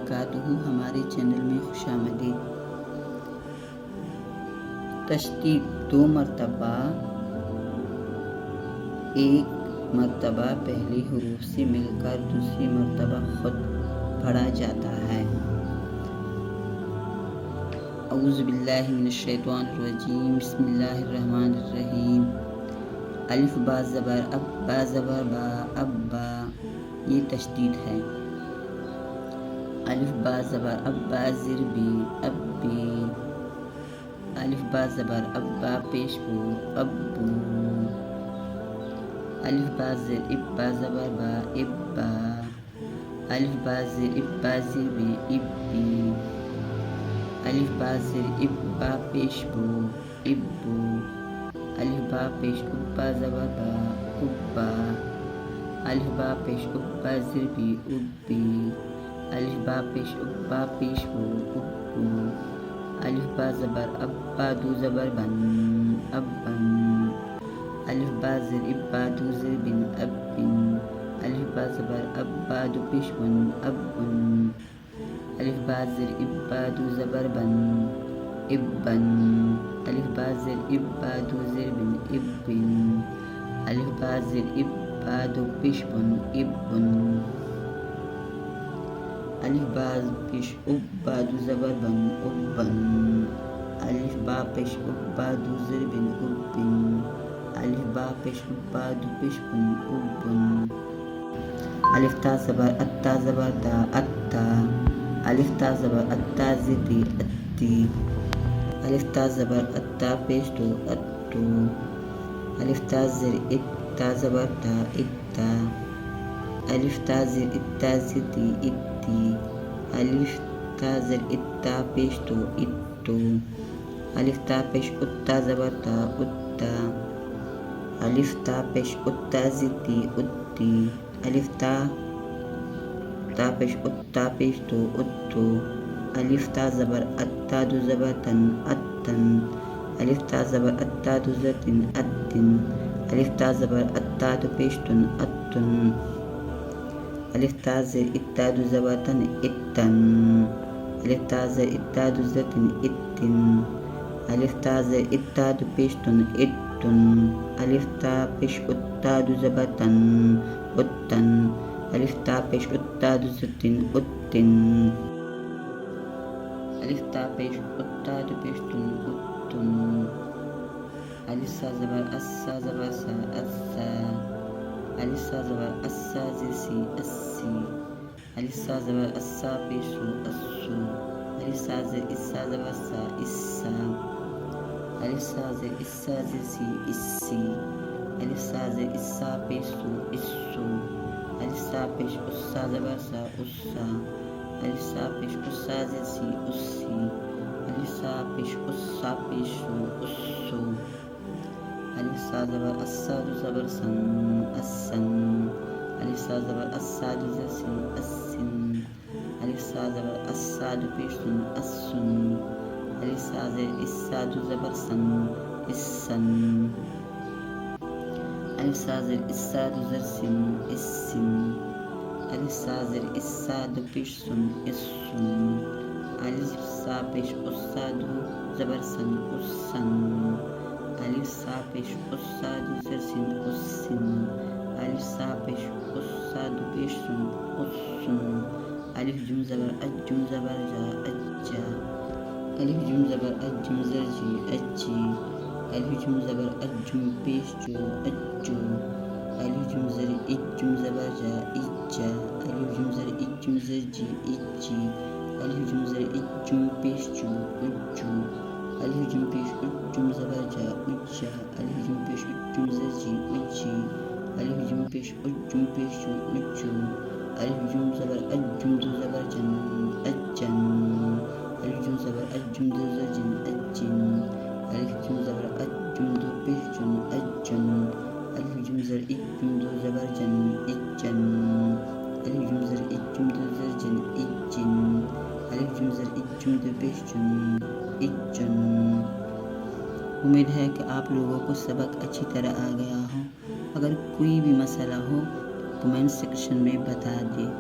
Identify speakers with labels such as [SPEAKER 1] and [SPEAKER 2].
[SPEAKER 1] वबरकातुहू। हमारे चैनल में खुशामदीद। तशदीद 2 मरतबा, एक मरतबा पहली हुरूफ से मिलकर दूसरी मरतबा खुद पढ़ा जाता है। औज़ु बिल्लाहि मिनश्शैतानिर रजीम। बिस्मिल्लाहिर्रहमानिर्रहीम। अलिफ बा ज़बर अब, बा ज़बर बा, अब्बा, ये तशदीद है। अलिफ बा ज़बर अब, बा ज़िर बी, अब्बी। अलिफ बा ज़बर अब, बा पेश बू, अब्बू। अलिफ बा ज़िर इब, बा ज़बर बा, इब्बा। अलिफ बा ज़िर इब, बा ज़िर बी, इब्बी। अलिफ बा ज़िर इब, बा पेश बू, इब्बू। अलिफ बा पेश उब, बा ज़बर बा, उब्बा। अलिफ बा पेश उब, बा ज़िर बी, उब्बी। अलिफ बा पेश उब, बा पेश बू, उब्बू। अलिफ बा ज़बर अब, बा दू ज़बर बन, अब्बन। अलिफ बा ज़िर इब, बा दू ज़िर बिन, अब्बिन। अलिफ बा ज़बर अब, बा दू पेश बन, अब्बुन। अलिफ बा ज़िर इब, बा दू ज़बर बन, इब्बन। अलिफ बा ज़िर इब, बा दू ज़िर बिन, इब्बिन। अलिफ बा ज़िर इब, बा दू पेश बन, इब्बुन। अलिफ बा पेश उब, बा दू ज़बर बन, उब्बन। अलिफ बा पेश उब, बा दू ज़िर बिन, उब्बिन। अलिफ बा पेश उब, बा दू पेश बन, उब्बुन। अलिफ ता ज़बर अत्ता ज़बर ता, अत्ता। अलिफ ता ज़बर अत्ता ज़िर बी, अत्ती। अलिफ ता ज़बर अत्ता पेश दो, अत्तू। अलिफ ता ज़िर इत्ता ज़बर ता, इत्ता। अलिफ ता ज़िर इत्ता ज़िर ती, इत्ती। अलिफ ता ज़िर इत्ता पेश दो, इत्तू। अलिफ ता पेश उत्ता ज़बर ता, उत्ता। अलिफ ता पेश उत्ता ज़िर ती, उत्ती। अलिफ ता पेश उत्ता पेश दो, उत्तू। अलिफ ता ज़बर अत्ता दू ज़बर तन, अत्तन। अलिफ ता ज़बर अत्ता दू ज़र तिन, अत्तिन। अलिफ ता ज़बर अत्ता दू पेश तुन, अत्तुन। अलिफ ता ज़िर इत्ता दू ज़बर तन, इत्तन। अलिफ ता ज़िर इत्ता दू ज़र तिन, इत्तिन। अलिफ ता ज़िर इत्ता दू पेश तुन, इत्तुन। अलिफ ता पेश उत्ता दू ज़बर तन, उत्तन। अलिफ ता पेश उत्ता दू ज़र तिन, उत्तिन। अलिफ ता पेश उत्ता दू पेश तुन, उत्तुन। अलिफ सा ज़बर अस्सा ज़बर सा, अस्सा। अलिफ सा ज़बर अस्सा ज़िर सी, अस्सी। अलिफ सा ज़बर अस्सा पेश सू, अस्सू। अलिफ सा ज़िर इस्सा ज़बर सा, इस्सा। अलिफ सा ज़िर इस्सा ज़िर सी, इस्सी। अलिफ सा ज़िर इस्सा पेश सू, इस्सू। अलिफ सा पेश उस्सा ज़बर सा, उस्सा। अलिफ सा पेश उस्सा ज़िर सी, उस्सी। अलिफ सा पेश उस्सा पेश सू, उस्सू। अलिफ सा ज़बर अस्सा दू ज़बर सन, अस्सन। अलिफ सा ज़बर अस्सा दू ज़र सिन, अस्सिन। अलिफ सा ज़बर अस्सा दू पेश सुन, अस्सुन। अलिफ सा ज़िर इस्सा दू ज़बर सन, इस्सन। अलिफ सा ज़िर इस्सा दू ज़र सिन, इस्सिन। अलिफ सा ज़िर इस्सा दू पेश सुन, इस्सुन। अलिफ सा पेश उस्सा दू ज़बर सन, उस्सन। अलिफ सा पेश उस्सा दू ज़र सिन, उस्सिन। अलिफ सा पेश उस्सा दू पेश सुन, उस्सुन। अलिफ जुम ज़बर अज, जुम ज़बर जा, अज्जा। अलिफ जुम ज़बर अज, जुम ज़र जी, अज्जी। अलिफ जुम ज़बर अज, जुम पेश जो, अज्जू। अलिफ जुम ज़र इज, जुम ज़बर जा, इज्जा। अलिफ जुम ज़र इज, जुम ज़र जी, इज्जी। अलिफ जुम ज़र इज, जुम पेश जू, उज्जू। अलिफ जुम पेश उज, जुम ज़बर जा, उज्जा। अलिफ जुम पेश उज, जुम ज़र जी, उज्जी। अलिफ जुम पेश उज, जुम पेश जू, उज्जू। अलिफ जुम ज़बर अज, जुम दू ज़बर जन, अज्जन। अलिफ जुम ज़बर अज, जुम दू ज़र जिन, अज्जिन। अलिफ जुम ज़बर अज, जुम दू पेश जुन, अज्जुन। अलिफ जुम ज़र इज, जुम दू ज़बर जन, इज्जन। अलिफ जुम ज़र इज, जुम दू ज़र जिन, इज्जिन। अलिफ जुम ज़र इज, जुम दू पेश जुन, इज्जुन। उम्मीद है कि आप लोगों को सबक अच्छी तरह आ गया हो। अगर कोई भी मसला हो कमेंट सेक्शन में बता दें।